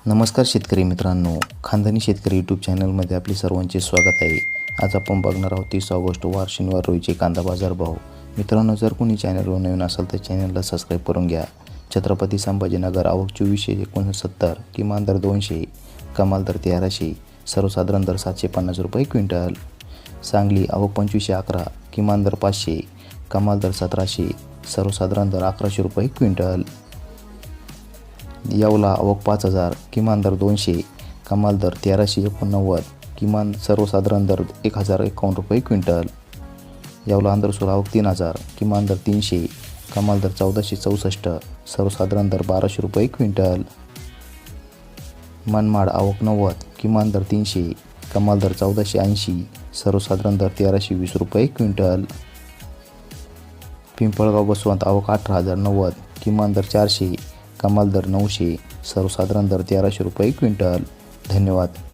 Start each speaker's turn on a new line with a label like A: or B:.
A: नमस्कार शेतकरी मित्रांनो, खानदानी शेतकरी यूट्यूब चॅनलमध्ये आपले सर्वांचे स्वागत आहे. आज आपण बघणार आहोत 30 ऑगस्ट वार शनिवार रोजीचे कांदा बाजार भाव. मित्रांनो, जर कोणी चॅनलवर नवीन असेल तर चॅनलला सबस्क्राईब करून घ्या. छत्रपती संभाजीनगर आवक 2469, किमान दर 200, कमाल दर 1300, सर्वसाधारण दर 750 रुपये क्विंटल. सांगली आवक 2511, किमान दर 500, कमाल दर 1700, सर्वसाधारण दर 1100 रुपये क्विंटल. येवला आवक 5000, किमान दर 200, कमाल दर 1389, किमान सर्वसाधारण दर 1051 रुपये क्विंटल. येवला अंदरसूर आवक 3000, किमान दर 300, कमाल दर 1464, सर्वसाधारण दर 1200 रुपये क्विंटल. मनमाड आवक 90, किमान दर 300, कमाल दर 1480, सर्वसाधारण दर 1320 रुपये क्विंटल. पिंपळगाव बसवंत आवक 18090, किमान दर 400, कमाल दर 900, सर्वसाधारण दर 1300 रुपये क्विंटल. धन्यवाद.